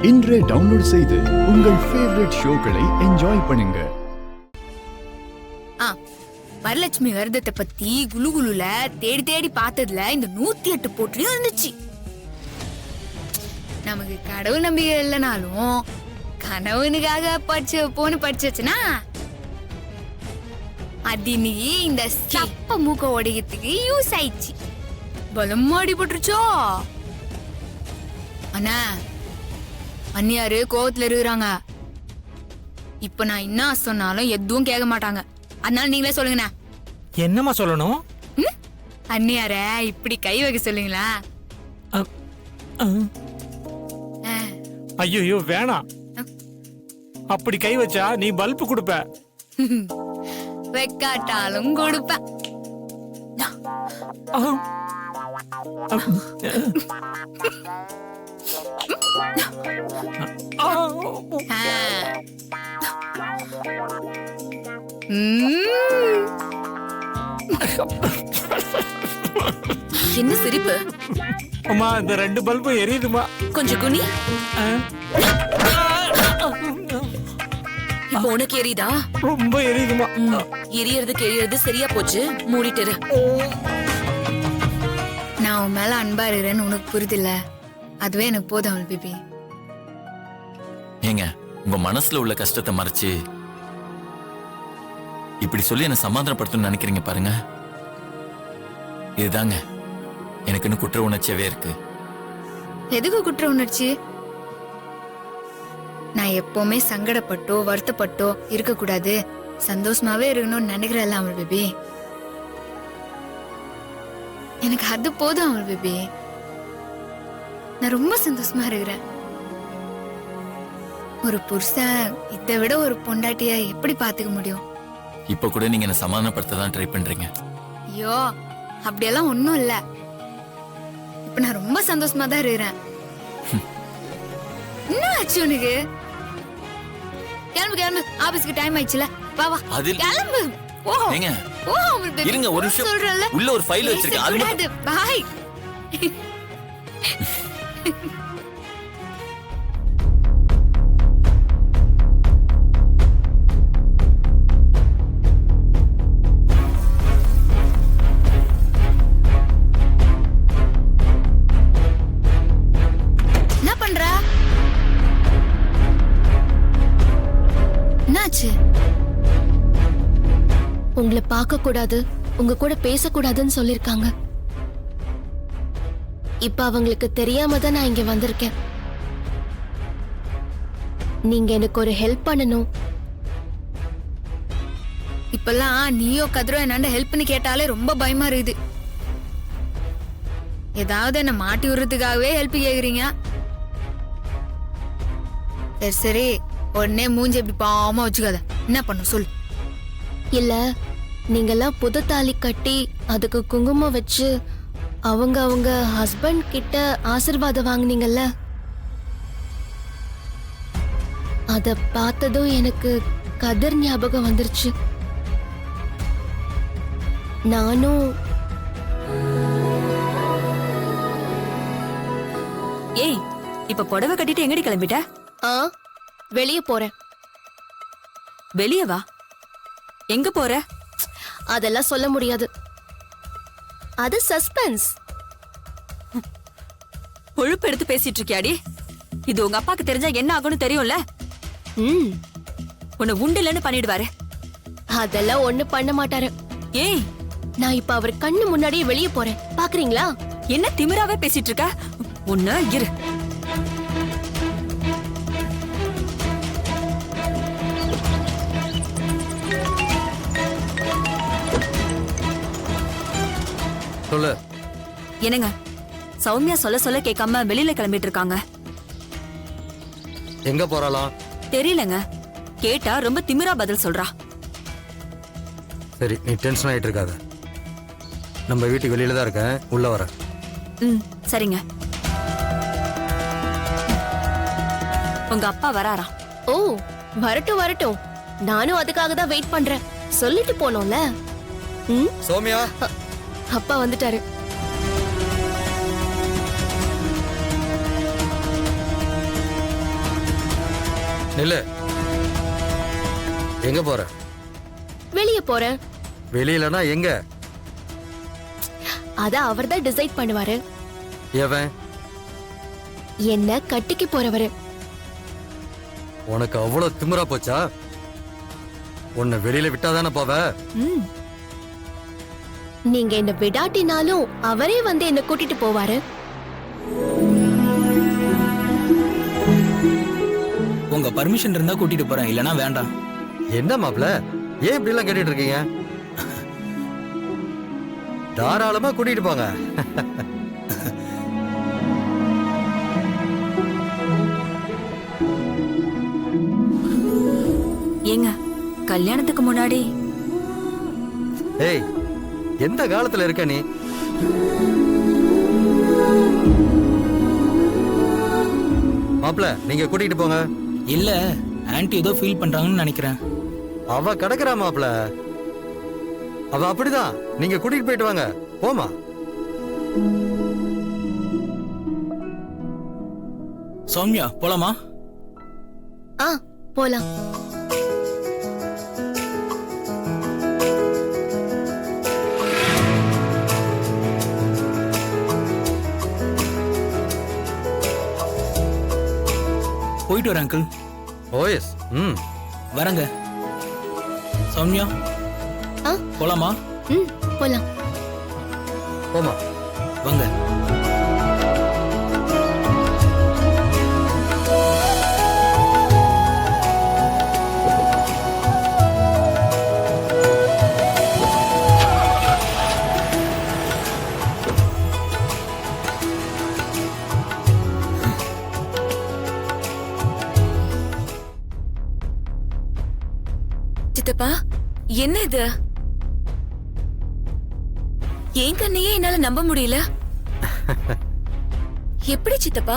இன்றே டவுன்லோட் செய்து உங்கள் ஃபேவரட் ஷோக்களை என்ஜாய் பண்ணுங்க. வரலட்சுமி விரதத்தை பத்தி குலுகுலுல தேடி தேடி பார்த்ததுல இந்த 108 போட்டியும் இருந்துச்சு. நமக்கு கடவுள் நம்பிக்கை இல்லைனாலும் கணவனுக்காக படிச்சுச்சுன்னா அது இன்னைக்கு இந்த சப்ப மூக்க உடையத்துக்கு யூஸ் ஆயிடுச்சு. பலமா அடிபட்டுருச்சோ. அண்ணா அண்ணியாரு கோவத்துல இருக்கிறாங்க. இப்ப நான் என்ன சொன்னாலும் எதுவும் கேட்க மாட்டாங்க. அதனால நீங்களே சொல்லுங்கண்ணா. என்னமா சொல்லணும்? அண்ணியார இப்படி கை வைக்க சொல்லுங்களா? ஐயோ வேணாம். அப்படி கை வச்சா நீ பல்பு கொடுப்ப. வெக்காட்டாலும் கொடுப்ப. என்ன சிரிப்பு? அம்மா இந்த 2 பல்பு எரியுதுமா. கொஞ்சம் குனி. இப்போ உனக்கு எரியுதா? ரொம்ப எரியுதுமா. எரியறது சரியா போச்சு. மூடிட்டு. நான் உன் மேல அன்பா இருக்கிறேன்னு உனக்கு புரியுதில்ல? அதுவே எனக்கு போதும் அவள் பேபி. ஏங்க உங்க மனசுல உள்ள கஷ்டத்தை மறைச்சு இப்படி சொல்லி என்ன சமாதானப்படுத்தணும்னு நினைக்கிறீங்க பாருங்க. இதுதாங்க எனக்குன்னு குற்ற உணர்ச்சியாவே இருக்கு. எதுக்கு குற்ற உணர்ச்சி? நான் எப்பவுமே சங்கடப்பட்டோ வருத்தப்பட்டோ இருக்க கூடாது, சந்தோஷமாவே இருக்கணும்னு நினைக்கிறேன் அவள் பேபி. எனக்கு அது போதும் அவள் பேபி. நான் ரொம்ப சந்தோஷமா இருக்கிறேன். ஒரு புருஷன் இதை விட ஒரு பொண்டாட்டிய எப்படி பாத்துக்க முடியும்? இப்ப கூட நீங்க என்ன சமாதானப்படுத்த தான் ட்ரை பண்றீங்க. ஐயோ அப்படியெல்லாம் ஒண்ணும் இல்ல. இப்ப நான் ரொம்ப சந்தோஷமா தான் இருக்கிறேன். என்ன ஆச்சு உனக்கு? கிளம்பு கிளம்பு, ஆபீஸ்க்கு டைம் ஆயிடுச்சுல. வா வா கிளம்பு. ஓ ஏங்க ஓ இருங்க ஒரு நிமிஷம். சொல்றல உள்ள ஒரு ஃபைல் வச்சிருக்கேன். அது பாய். என்ன பண்ற? என்னாச்சு? உங்களை பார்க்க கூடாது, உங்க கூட பேசக்கூடாதுன்னு சொல்லிருக்காங்க. இப்ப அவங்களுக்கு தெரியாம தான் நான் இங்க வந்திருக்கேன். நீங்க எனக்கு ஒரு ஹெல்ப் பண்ணணும். இப்பெல்லாம் நீயோ கதிரோ என்னாண்ட ஹெல்ப்னு கேட்டாலே ரொம்ப பயமா இருக்குது. ஏதாவது என்ன மாட்டி விடுறதுக்காகவே ஹெல்ப் கேக்குறீங்க. சரி சரி, உடனே மூஞ்சி எப்படி பாவமா வச்சுக்காத. என்ன பண்ண சொல்லு. இல்ல, நீங்கெல்லாம் புது தாலி கட்டி அதுக்கு குங்குமம் வச்சு அவங்க ஹஸ்பண்ட் கிட்ட ஆசீர்வாதம் வாங்குனீங்கல்ல, அத பார்த்ததும் எனக்கு கதிர் ஞாபகம் வந்துருச்சு. நானும் ஏய், இப்ப புடவை கட்டிட்டு எங்கடி கிளம்பிட்ட? வெளியே போறேன். வெளியே வா. எங்க போற? அதெல்லாம் சொல்ல முடியாது. அது சஸ்பென்ஸ். கொழுப்பு எடுத்து பேசிட்டு இருக்கியாடி? இது உங்க அப்பாக்கு தெரிஞ்சா என்ன ஆகும்னு தெரியும்ல? உன்னை உண்டுலன்னு பண்ணிடுவாரு. அதெல்லாம் ஒண்ணு பண்ண மாட்டாரு. ஏய், நான் இப்ப அவர் கண்ணு முன்னாடியே வெளியே போறேன். பாக்குறீங்களா? என்ன திமிராவே பேசிட்டு இருக்க? உன்ன இரு. சொல்லு. என்னங்க, சௌமியா சொல்ல கேட்காம வெளியில கிளம்பிட்டு இருக்காங்க. எங்க போறாளாம்? தெரியலங்க. கேட்டா ரொம்ப திமிரா பதில் சொல்றா. சரி, நீ டென்ஷன் ஆயிட்டு இருக்காத. நம்ம வீட்டுக்கு வெளியில தான் இருக்கேன், உள்ள வர. சரிங்க. உங்க அப்பா வராரா? ஓ, வரட்டும் வரட்டும். நானும் அதுக்காக தான் வெயிட் பண்றேன். சொல்லிட்டு போனோம்ல. சௌமியா, அப்பா வந்துட்டாரு. நில்லு. எங்க போற? வெளியே போறேன். வெளியிலனா எங்க? அத அவர்தான் டிசைட் பண்ணுவாரு. எவன்? என்ன கட்டிக்கு போறவரு. உனக்கு அவ்வளவு திமிரா போச்சா? உன்னை வெளியில விட்டாதானே போவ? ம், நீங்க என்ன விடாட்டினாலும் அவரே வந்து என்ன கூட்டிட்டு போவாரு. உங்க பர்மிஷன் இருந்தா கூட்டிட்டு போறேன், இல்லனா வேண்டாம். என்ன மாப்ள, ஏன் இப்படி எல்லாம் கேட்டுட்டு இருக்கீங்க? தாராளமா கூட்டிட்டு போங்க. ஏங்க கல்யாணத்துக்கு முன்னாடி ஏய், எந்த காலத்துல இருக்க நீ? மாப்ள, நீங்க கூட்டிட்டு போங்க. இல்ல, ஆன்ட்டி ஏதோ ஃபீல் பண்றாங்கன்னு நினைக்கிறேன். அவ கிடக்குறா மாப்ள. அவ அப்படிதான். நீங்க கூட்டிட்டு போயிட்டு வாங்க. போமா. சௌமியா, போலாமா? ஆ, போலாம். போயிட்டு வரேன் அங்கிள். ஓஎஸ். ம். வரேங்க. சௌமியா, ஆ, போலாமா? போலாம். போமா. வாங்க. சித்தப்பா, என்ன இது? என் கண்ணையே என்னால நம்ப முடியல. எப்படி சித்தப்பா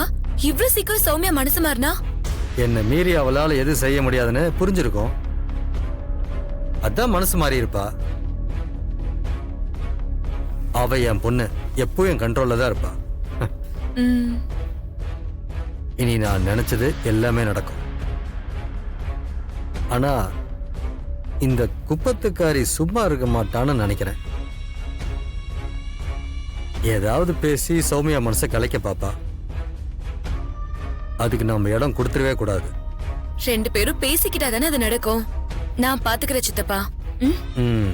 இவ்ளோ சீக்கிரம் சௌமியா மனசு மாறினா? என்ன மீறி அவளால எது செய்ய முடியாதுன்னு புரிஞ்சிருக்கும். அதான் மனசு மாறி இருப்பா. அவ என் பொண்ணு, எப்பவும் என் கண்ட்ரோல்ல தான் இருப்பா. ம், இனி நான் நினைச்சது எல்லாமே நடக்கும். ஆனா இந்த குப்பத்துக்காரி சும்மா இருக்க மாட்டான்னு நினைக்கிறேன். ஏதாவது பேசி சௌமியா மனசை கலைக்க பாப்பா. அதுக்கு நம்ம இடம் கொடுத்துடவே கூடாது. ரெண்டு பேரும் பேசிக்கிட்டா தானே அது நடக்கும். நான் பாத்துக்கிறேன் சித்தப்பா. ம்? ம்.